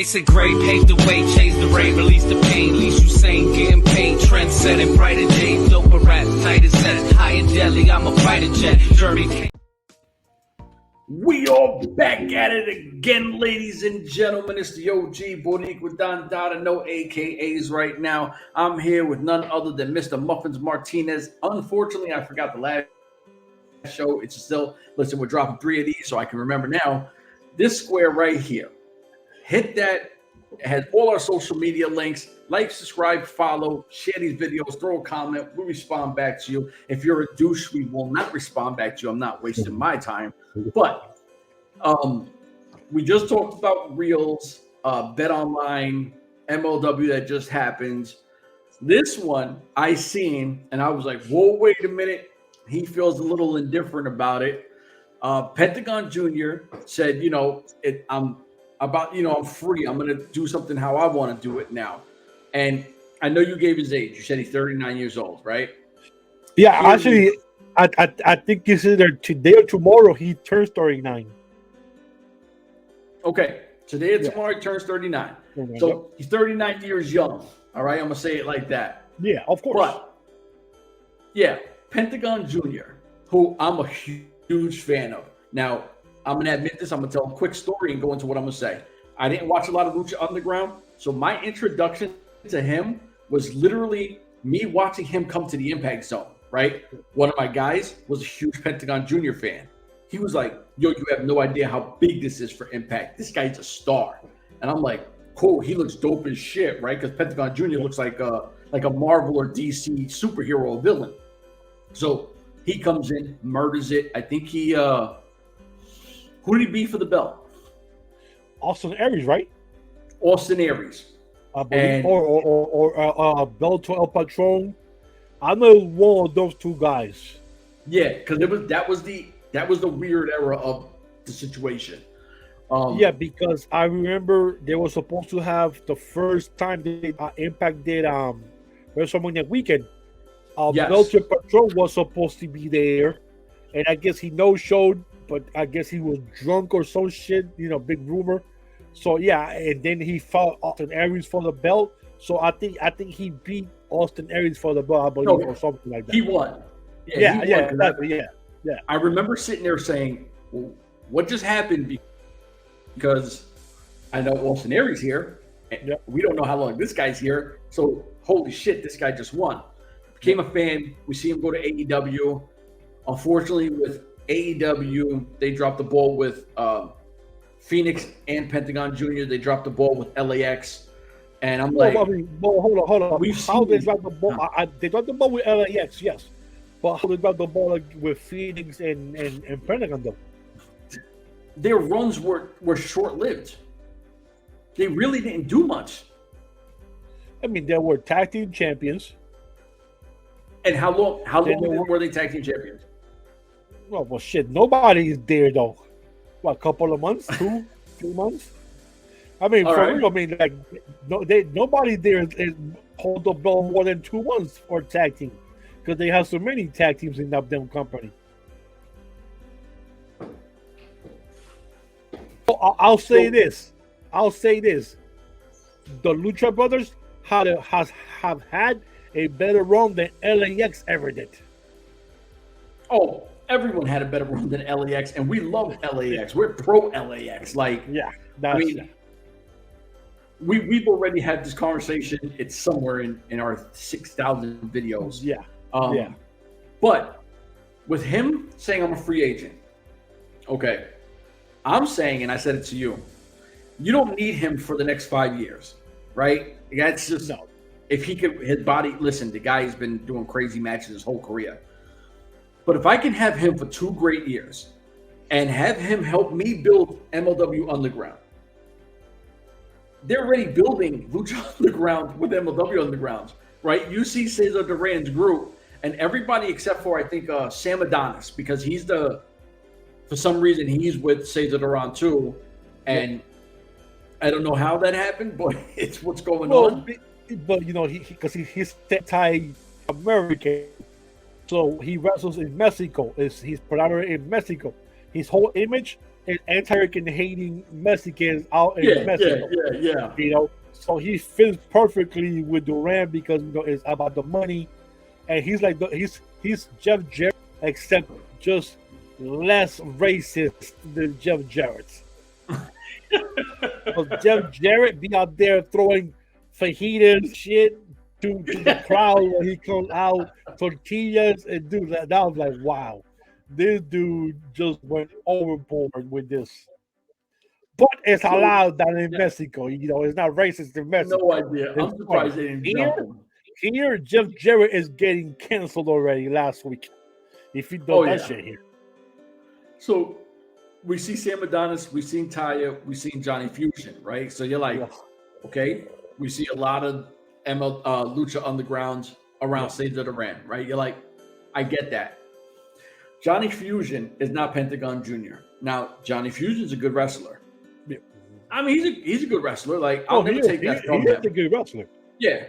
They said gray paved the way, changed the rate, release the pain, least you sane, getting paid, trend setting, brighter day, dope a rap, tight as set, high in Delhi, I'm a fighter jet, Jeremy. We are back at it again, ladies and gentlemen. It's the OG Boricua Don Dada, no AKAs right now. I'm here with none other than Mr. Muffins Martinez. Unfortunately, I forgot the last show. It's still, listen, we're dropping 3 of these so I can remember now. This square right here, hit that. It has all our social media links. Like, subscribe, follow, share these videos, throw a comment. We respond back to you. If you're a douche, we will not respond back to you. I'm not wasting my time. But we just talked about Reels, Bet Online, MLW that just happened. This one I seen, and I was like, whoa, wait a minute. He feels a little indifferent about it. Pentagon Jr. said, I'm free. I'm going to do something how I want to do it now. And I know you gave his age. You said he's 39 years old, right? Yeah, actually, I think it's either today or tomorrow he turns 39. Okay, today or tomorrow he turns 39. So he's 39 years young. All right, I'm going to say it like that. Yeah, of course. But, yeah, Pentagon Jr., who I'm a huge fan of. Now, I'm going to admit this. I'm going to tell a quick story and go into what I'm going to say. I didn't watch a lot of Lucha Underground, so my introduction to him was literally me watching him come to the Impact Zone, right? One of my guys was a huge Pentagon Jr. fan. He was like, yo, you have no idea how big this is for Impact. This guy's a star. And I'm like, cool, he looks dope as shit, right? Because Pentagon Jr. looks like a Marvel or DC superhero or villain. So he comes in, murders it. I think he who did he beat for the belt? Austin Aries, right? Austin Aries. I believe, or Bellator El Patron. I know one of those two guys. Yeah, because that was the weird era of the situation. Yeah, because I remember they were supposed to have the first time they Impact did WrestleMania weekend. Bellator Patron was supposed to be there, and I guess he no-showed, but I guess he was drunk or some shit. Big rumor. So yeah, and then he fought Austin Aries for the belt. So I think he beat Austin Aries for the belt, I believe, or something like that. He won. Yeah, exactly. Yeah. I remember sitting there saying, well, "What just happened?" Because I know Austin Aries here, and we don't know how long this guy's here. So holy shit, this guy just won. Became a fan. We see him go to AEW. Unfortunately, with AEW, they dropped the ball with Phoenix and Pentagon Jr. They dropped the ball with LAX, and I'm like, hold on. How they dropped the ball? They dropped the ball with LAX, yes, but how they dropped the ball with Phoenix and Pentagon though? Their runs were short-lived. They really didn't do much. I mean, they were tag team champions. And how long were they tag team champions? Well, shit. Nobody is there though. What, a couple of months, 2, 3 months? I mean, real, like nobody there is hold the belt more than 2 months for tag team because they have so many tag teams in that damn company. So I'll say this. The Lucha Brothers have had a better run than LAX ever did. Oh, everyone had a better run than LAX, and we love LAX. We're pro LAX. Like, we've already had this conversation. It's somewhere in our 6,000 videos. But with him saying I'm a free agent, okay, I'm saying, and I said it to you, you don't need him for the next 5 years, right? That's just no. If he could, his body. Listen, the guy has been doing crazy matches his whole career. But if I can have him for 2 great years and have him help me build MLW Underground, they're already building Lucha Underground with MLW Underground, right? You see Cesar Duran's group, and everybody except for, I think, Sam Adonis, because for some reason, he's with Cesar Duran too. And I don't know how that happened, but it's what's going on. But, because he's Tai Emery. So he wrestles in Mexico. He's predominantly in Mexico. His whole image and anti-American hating Mexicans out in Mexico. Yeah. You know, so he fits perfectly with Duran because it's about the money, and he's like he's Jeff Jarrett, except just less racist than Jeff Jarrett. Jeff Jarrett be out there throwing fajitas shit to the crowd when he comes out, tortillas, and dude, that was like, wow, this dude just went overboard with this. But it's allowed down in Mexico. It's not racist in Mexico. No idea. I'm surprised they didn't jump him. Here, Jeff Jarrett is getting canceled already last week. If he does that shit here. So we see Sam Adonis, we've seen Taya, we've seen Johnny Fusion, right? So you're like, okay, we see a lot of Lucha Underground around Cesar Duran, right? You're like, I get that. Johnny Fusion is not Pentagon Jr. Now, Johnny Fusion's a good wrestler. Yeah. I mean, he's a good wrestler. Like, I'll never take that from him. He's a good wrestler. Yeah,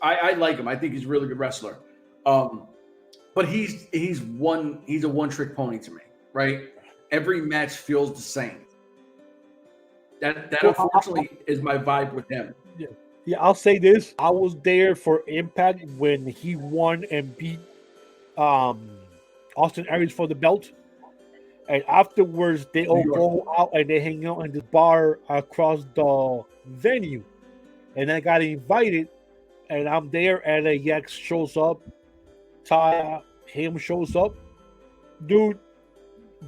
I like him. I think he's a really good wrestler. But he's a one-trick pony to me, right? Every match feels the same. That unfortunately is my vibe with him. Yeah, I'll say this. I was there for Impact when he won and beat Austin Aries for the belt. And afterwards, they all go out and they hang out in the bar across the venue. And I got invited, and I'm there, and Yax shows up. Taya, him shows up. Dude,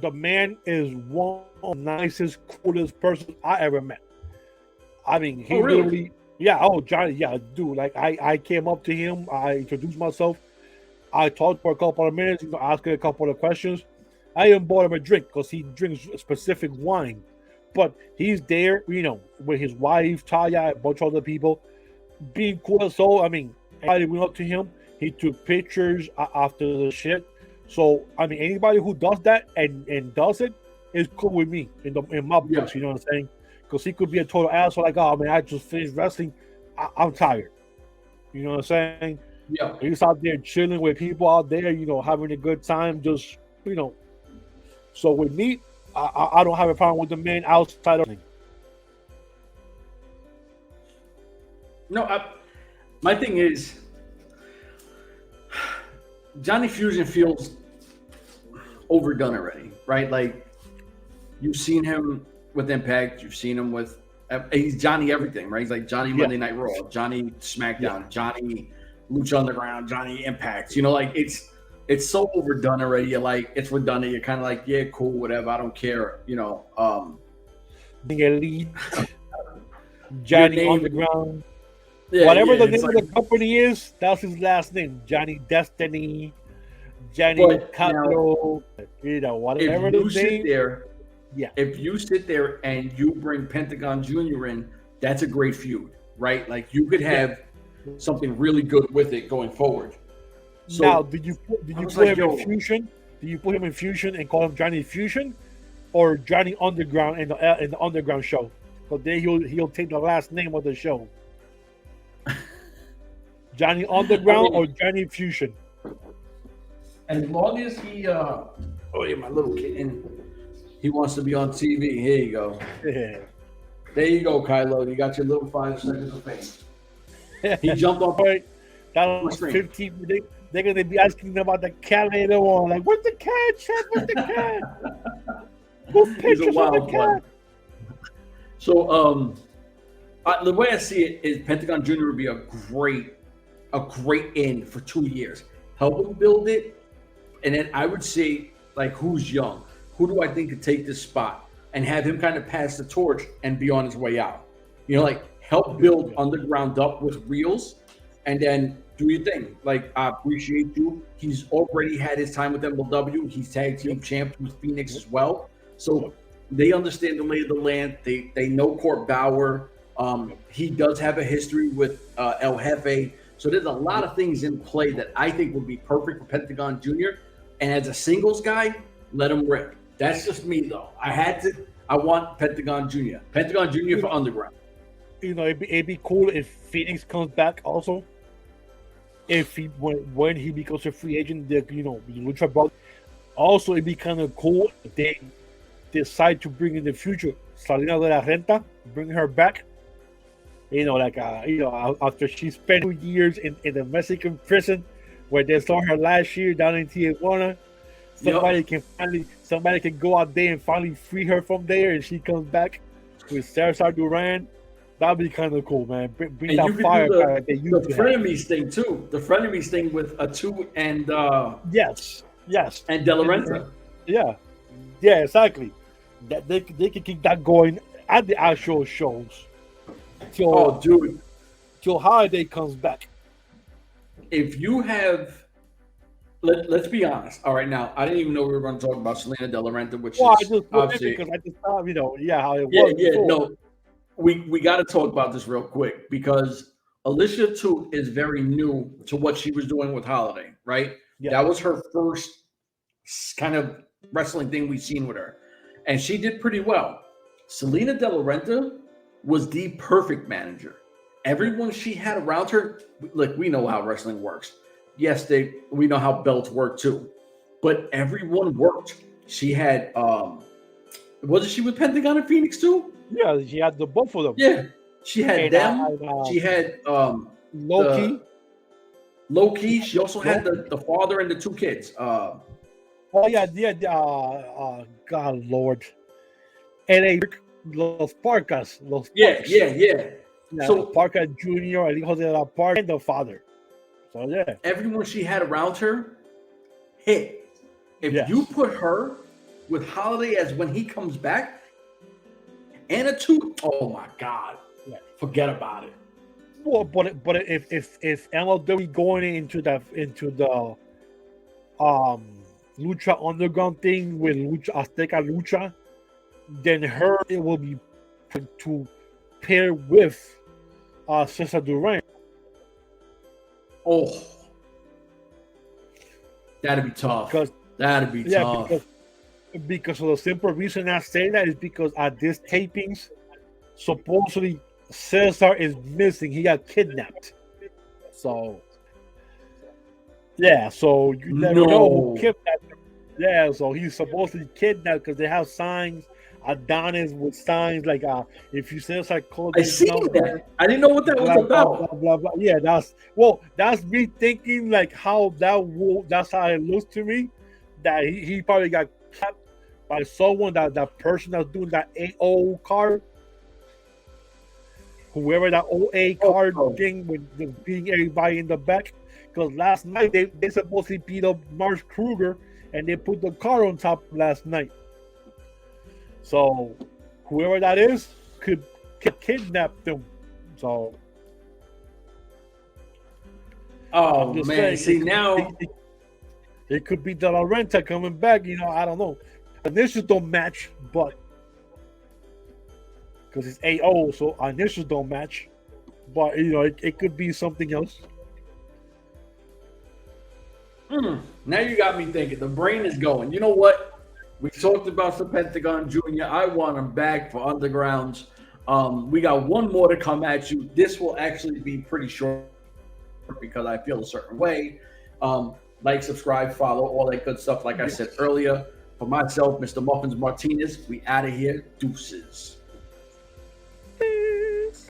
the man is one of the nicest, coolest person I ever met. I mean, he really? Johnny, dude. Like, I came up to him, I introduced myself, I talked for a couple of minutes, asked him a couple of questions. I even bought him a drink because he drinks a specific wine. But he's there, with his wife, Taya, a bunch of other people, being cool as soul. I mean, everybody went up to him. He took pictures after the shit. So, I mean, anybody who does that and does it is cool with me in my books, you know what I'm saying? Because he could be a total asshole, like, oh, man, I just finished wrestling. I'm tired. You know what I'm saying? Yeah. He's out there chilling with people out there, having a good time, just, So with me, I don't have a problem with the man outside of me. No, my thing is, Johnny Fusion feels overdone already, right? Like, you've seen him with Impact, you've seen him with, he's Johnny everything, right? He's like Johnny Monday Night Raw, Johnny SmackDown, Johnny Lucha Underground, Johnny Impact. Like, it's so overdone already. You're like, it's redundant. You're kind of like, yeah, cool, whatever. I don't care. Being elite, Johnny Underground. Whatever the name of the company is, that's his last name. Johnny Destiny, Johnny Castro, whatever if the you sit name. there, if you sit there and you bring Pentagon Jr. in, that's a great feud, right? Like, you could have something really good with it going forward. So, now, did you put him in Fusion? Did you put him in Fusion and call him Johnny Fusion, or Johnny Underground in the Underground show? Because then he'll take the last name of the show. Johnny Underground or Johnny Fusion? As long as he, my little kitten, he wants to be on TV. Here you go. Yeah. There you go, Kylo. You got your little 5 seconds of fame. He jumped off. That was 15. They're going to be asking about the cat later on. Like, where's the cat, Chef? Where's the cat? Who pictures of the cat? So, the way I see it is Pentagon Jr. would be a great in for 2 years. Help him build it. And then I would say, like, who's young? Who do I think could take this spot? And have him kind of pass the torch and be on his way out. Like, help build Underground up with reels, and then do your thing. Like, I appreciate you. He's already had his time with MLW. He's tag team champ with Phoenix as well. So they understand the lay of the land. They know Court Bauer. He does have a history with El Jefe. So there's a lot of things in play that I think would be perfect for Pentagon Jr. And as a singles guy, let him rip. That's just me, though. I want Pentagon Jr. Pentagon Jr. for Underground. It'd be cool if Phoenix comes back also. If when he becomes a free agent, the Lucha Brothers. Also, it'd be kind of cool if they decide to bring in the future Salina de la Renta, bring her back. After she spent 2 years in the Mexican prison where they saw her last year down in Tijuana, somebody can go out there and finally free her from there, and she comes back with Cesar Duran. That'd be kind of cool, man. Bring that fire back. The frenemies thing too. The frenemies thing with Atu and yes, and De La Renta. Yeah, exactly. That they can keep that going at the actual shows. Till Holiday comes back. If you have, let's be honest. All right, now I didn't even know we were going to talk about Salina De La Renta, which is obviously because I just thought, how it was. Yeah, before. No, we got to talk about this real quick because Alicia too is very new to what she was doing with Holiday, right? Yeah. That was her first kind of wrestling thing we've seen with her, and she did pretty well. Salina De La Renta was the perfect manager. Everyone she had around her, like, we know how wrestling works. Yes, we know how belts work too, but everyone worked. She had, wasn't she with Pentagon and Phoenix too? Yeah, she had the both of them. Yeah, she had them. She had Low Key. She also had the father and the 2 kids. God Lord. And Los Parcas. Yeah. So Parca Jr., El Hijo de la Parca, and the father. So yeah. Everyone she had around her hit. If you put her with Holiday as when he comes back, and Atu, oh my God. Yeah. Forget about it. Well, but if MLW going into the Lucha Underground thing with Lucha Azteca Lucha, then it will be to pair with Cesar Duran. Oh, that'd be tough. Tough. Because of the simple reason I say that is because at this tapings, supposedly Cesar is missing. He got kidnapped. So you never know who kidnapped him. Yeah, so he's supposedly kidnapped because they have signs. Adonis with signs like if you say call I see that. I didn't know what that was about. Blah, blah, blah. Yeah, that's me thinking like how that's how it looks to me. That he probably got kept by someone that person that's doing that AO card. Whoever that OA card thing with beating everybody in the back. Because last night they supposedly beat up Marsh Kruger and they put the car on top last night. So whoever that is could kidnap them. So man, saying, see now it could be De La Renta coming back. I don't know. Initials don't match, but because it's AO, so initials don't match. But it could be something else. Now you got me thinking. The brain is going. You know what? We talked about the Pentagon Jr. I want him back for Undergrounds. We got one more to come at you. This will actually be pretty short because I feel a certain way. Like, subscribe, follow, all that good stuff. Like I said earlier, for myself, Mr. Muffins Martinez, we out of here. Deuces.